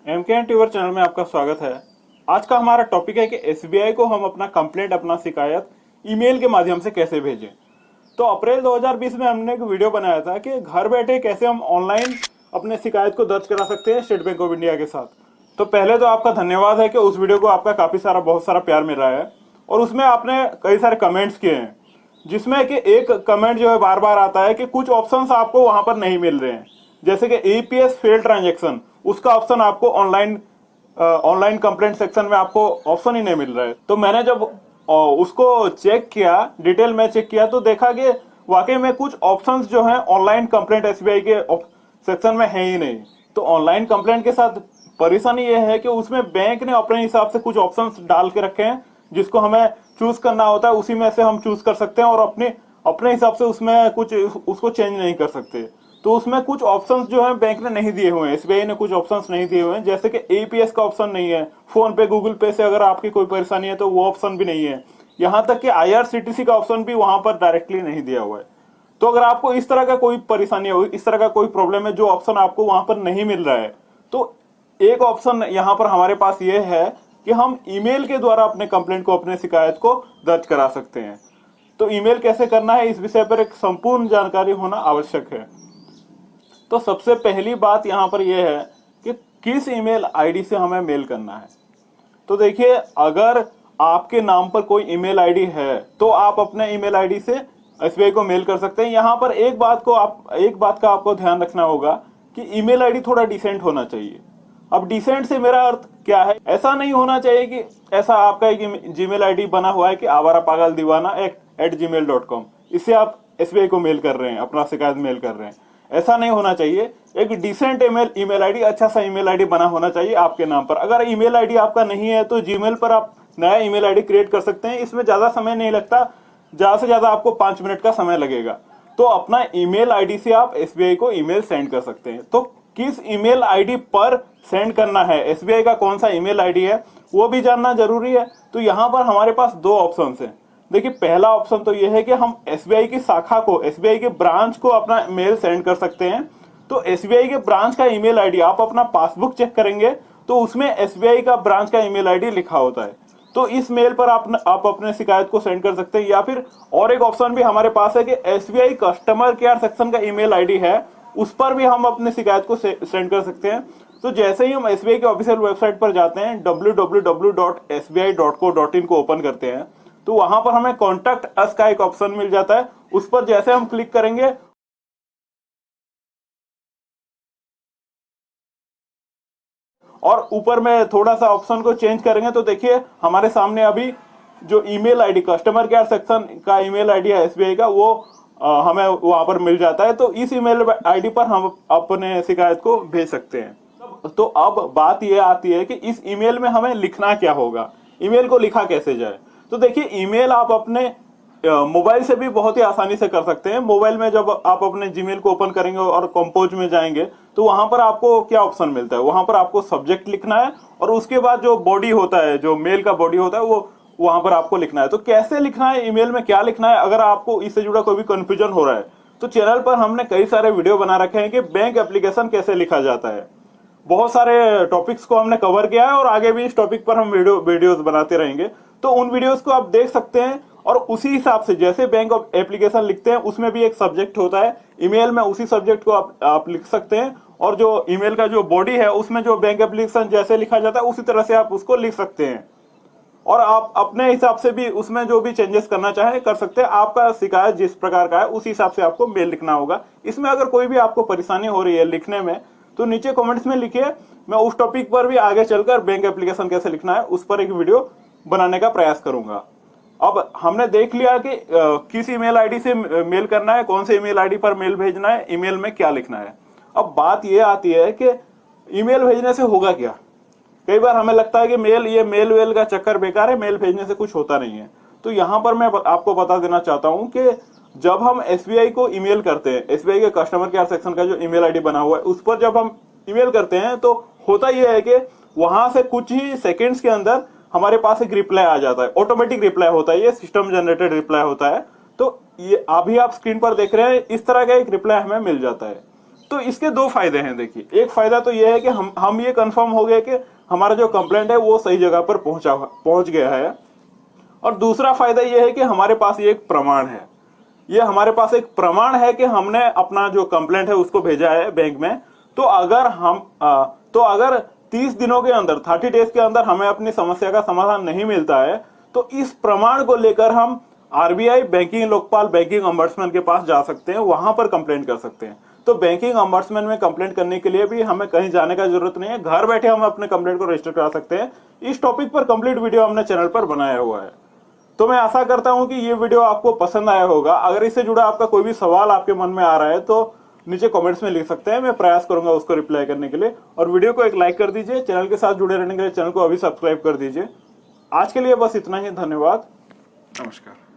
MK tuber channel में आपका स्वागत है। आज का हमारा टॉपिक है कि एसबीआई को हम अपना कंप्लेंट, अपना शिकायत ईमेल के माध्यम से कैसे भेजें। तो अप्रैल 2020 में हमने एक वीडियो बनाया था कि घर बैठे कैसे हम ऑनलाइन अपने शिकायत को दर्ज करा सकते हैं स्टेट बैंक ऑफ इंडिया के साथ। तो पहले तो आपका धन्यवाद है कि उस वीडियो को आपका काफी सारा बहुत सारा प्यार मिल रहा है और उसमें आपने कई सारे कमेंट्स किए हैं, जिसमें कि एक कमेंट जो है बार बार आता है कि कुछ ऑप्शंस आपको वहां पर नहीं मिल रहे हैं, जैसे कि ईपीएस फेल ट्रांजैक्शन, उसका ऑप्शन आपको ऑनलाइन कंप्लेंट सेक्शन में आपको ऑप्शन ही नहीं मिल रहा है। तो मैंने जब उसको चेक किया, डिटेल में चेक किया, तो देखा कि वाकई में कुछ ऑप्शंस जो हैं ऑनलाइन कंप्लेंट एसबीआई के सेक्शन में है ही नहीं। तो ऑनलाइन कंप्लेंट के साथ परेशानी यह है कि उसमें बैंक ने अपने हिसाब से कुछ ऑप्शंस डाल के रखे हैं, जिसको हमें चूज करना होता है। उसी में से हम चूज कर सकते हैं और अपने अपने हिसाब से उसमें कुछ उसको चेंज नहीं कर सकते। तो उसमें कुछ ऑप्शंस जो है बैंक ने नहीं दिए हुए हैं, एसबीआई ने कुछ ऑप्शंस नहीं दिए हुए हैं, जैसे कि एपीएस का ऑप्शन नहीं है, फोन पे गूगल पे से अगर आपकी कोई परेशानी है तो वो ऑप्शन भी नहीं है, यहाँ तक कि आईआरसीटीसी का ऑप्शन भी वहां पर डायरेक्टली नहीं दिया हुआ है। तो अगर आपको इस तरह का कोई परेशानी हो, इस तरह का कोई प्रॉब्लम है जो ऑप्शन आपको वहां पर नहीं मिल रहा है, तो एक ऑप्शन यहाँ पर हमारे पास ये है कि हम ईमेल के द्वारा अपने कंप्लेंट को, अपने शिकायत को दर्ज करा सकते हैं। तो ईमेल कैसे करना है, इस विषय पर एक संपूर्ण जानकारी होना आवश्यक है। तो सबसे पहली बात यहाँ पर यह है कि किस ईमेल आईडी से हमें मेल करना है। तो देखिए, अगर आपके नाम पर कोई ईमेल आईडी है तो आप अपने ईमेल आईडी से एसबीआई को मेल कर सकते हैं। यहाँ पर एक बात का आपको ध्यान रखना होगा कि ईमेल आईडी थोड़ा डिसेंट होना चाहिए। अब डिसेंट से मेरा अर्थ क्या है, ऐसा नहीं होना चाहिए कि ऐसा आपका एक जीमेल आईडी बना हुआ है कि आवारा पागल दीवाना @gmail.com, इससे आप एसबीआई को मेल कर रहे हैं, अपना शिकायत मेल कर रहे हैं। ऐसा नहीं होना चाहिए। एक डिसेंट ईमेल आईडी, अच्छा सा ईमेल आईडी बना होना चाहिए आपके नाम पर। अगर ईमेल आईडी आपका नहीं है तो जीमेल पर आप नया ईमेल आईडी क्रिएट कर सकते हैं। इसमें ज्यादा समय नहीं लगता, ज्यादा से ज्यादा आपको 5 मिनट का समय लगेगा। तो अपना ईमेल आईडी से आप एसबीआई को ईमेल सेंड कर सकते हैं। तो किस ईमेल आईडी पर सेंड करना है, एसबीआई का कौन सा ईमेल आईडी है, वो भी जानना जरूरी है। तो यहाँ पर हमारे पास दो ऑप्शन हैं। देखिए, पहला ऑप्शन तो यह है कि हम एसबीआई की शाखा को, एसबीआई के ब्रांच को अपना मेल सेंड कर सकते हैं। तो एसबीआई के ब्रांच का ईमेल आईडी, आप अपना पासबुक चेक करेंगे तो उसमें एसबीआई का ब्रांच का ईमेल आईडी लिखा होता है। तो इस मेल पर आप अपने शिकायत को सेंड कर सकते हैं। या फिर और एक ऑप्शन भी हमारे पास है कि एसबीआई कस्टमर केयर सेक्शन का ईमेल आईडी है, उस पर भी हम अपने शिकायत को सेंड कर सकते हैं। तो जैसे ही हम एसबीआई के ऑफिशियल वेबसाइट पर जाते हैं, www.sbi.co.in को ओपन करते हैं, तो वहां पर हमें कॉन्टैक्ट अस का एक ऑप्शन मिल जाता है। उस पर जैसे हम क्लिक करेंगे और ऊपर में थोड़ा सा ऑप्शन को चेंज करेंगे तो देखिए हमारे सामने अभी जो email ID, customer care section का ईमेल आईडी है एसबीआई का, वो हमें वहां पर मिल जाता है। तो इस ईमेल आईडी पर हम अपने शिकायत को भेज सकते हैं। तो अब बात यह आती है कि इस ईमेल में हमें लिखना क्या होगा, ईमेल को लिखा कैसे जाए। तो देखिए, ईमेल आप अपने मोबाइल से भी बहुत ही आसानी से कर सकते हैं। मोबाइल में जब आप अपने जीमेल को ओपन करेंगे और कंपोज में जाएंगे तो वहां पर आपको क्या ऑप्शन मिलता है, वहां पर आपको सब्जेक्ट लिखना है और उसके बाद जो बॉडी होता है, जो मेल का बॉडी होता है, वो वहां पर आपको लिखना है। तो कैसे लिखना है, ईमेल में क्या लिखना है, अगर आपको इससे जुड़ा कोई भी कंफ्यूजन हो रहा है तो चैनल पर हमने कई सारे वीडियो बना रखे हैं कि बैंक एप्लीकेशन कैसे लिखा जाता है। बहुत सारे टॉपिक्स को हमने कवर किया है और आगे भी इस टॉपिक पर हम वीडियोस बनाते रहेंगे। तो उन वीडियोस को आप देख सकते हैं और उसी हिसाब से जैसे बैंक एप्लीकेशन लिखते हैं उसमें भी एक सब्जेक्ट होता है, ईमेल में उसी सब्जेक्ट को आप लिख सकते हैं। और जो ईमेल का जो बॉडी है उसमें जो बैंक एप्लीकेशन जैसे लिखा जाता है उसी तरह से आप उसको लिख सकते हैं। और आप अपने हिसाब से भी उसमें जो भी चेंजेस करना चाहें कर सकते हैं। आपका शिकायत जिस प्रकार का है उस हिसाब से आपको मेल लिखना होगा। इसमें अगर कोई भी आपको परेशानी हो रही है लिखने में तो नीचे कमेंट्स में लिखिए, मैं उस टॉपिक पर भी आगे चलकर बैंक एप्लीकेशन कैसे लिखना है उस पर एक वीडियो बनाने का प्रयास करूंगा। अब हमने देख लिया कि किस ईमेल आईडी से मेल करना है, कौन से ईमेल आईडी पर मेल भेजना है, ईमेल में क्या लिखना है। अब बात यह आती है कि ईमेल भेजने से होगा क्या। कई बार हमें लगता है कि मेल वेल का चक्कर बेकार है, मेल भेजने से कुछ होता नहीं है। तो यहां पर मैं आपको बता देना चाहता हूं कि जब हम एसबीआई को ईमेल करते हैं, एसबीआई के कस्टमर केयर सेक्शन का जो ईमेल आईडी बना हुआ है उस पर जब हम ईमेल करते हैं तो होता यह है कि वहां से कुछ ही सेकेंड्स के अंदर हमारे पास एक रिप्लाई आ जाता है, ऑटोमेटिक रिप्लाई होता है, ये सिस्टम जनरेटेड रिप्लाई होता है। तो ये अभी आप स्क्रीन पर देख रहे हैं, इस तरह का एक रिप्लाई हमें मिल जाता है। तो इसके दो फायदे हैं। देखिए, एक फायदा तो यह है कि हम ये कंफर्म हो गए कि हमारा जो कंप्लेंट है वो सही जगह पर पहुंच गया है। और दूसरा फायदा यह है कि हमारे पास ये एक प्रमाण है, ये हमारे पास एक प्रमाण है कि हमने अपना जो कंप्लेंट है उसको भेजा है बैंक में। तो अगर 30 दिनों के अंदर, 30 डेज के अंदर हमें अपनी समस्या का समाधान नहीं मिलता है, तो इस प्रमाण को लेकर हम RBI, banking Lokpal, banking ombudsman के पास जा सकते हैं, वहां पर कंप्लेंट कर सकते हैं। तो बैंकिंग ombudsman में कंप्लेंट करने के लिए भी हमें कहीं जाने का जरूरत नहीं है, घर बैठे हम अपने कंप्लेंट को रजिस्टर करा सकते हैं। इस टॉपिक पर कंप्लीट वीडियो हमने चैनल पर बनाया हुआ है। तो मैं आशा करता हूं कि ये वीडियो आपको पसंद आया होगा। अगर इससे जुड़ा आपका कोई भी सवाल आपके मन में आ रहा है तो नीचे कमेंट्स में लिख सकते हैं, मैं प्रयास करूंगा उसको रिप्लाई करने के लिए। और वीडियो को एक लाइक कर दीजिए। चैनल के साथ जुड़े रहने के लिए चैनल को अभी सब्सक्राइब कर दीजिए। आज के लिए बस इतना ही, धन्यवाद, नमस्कार।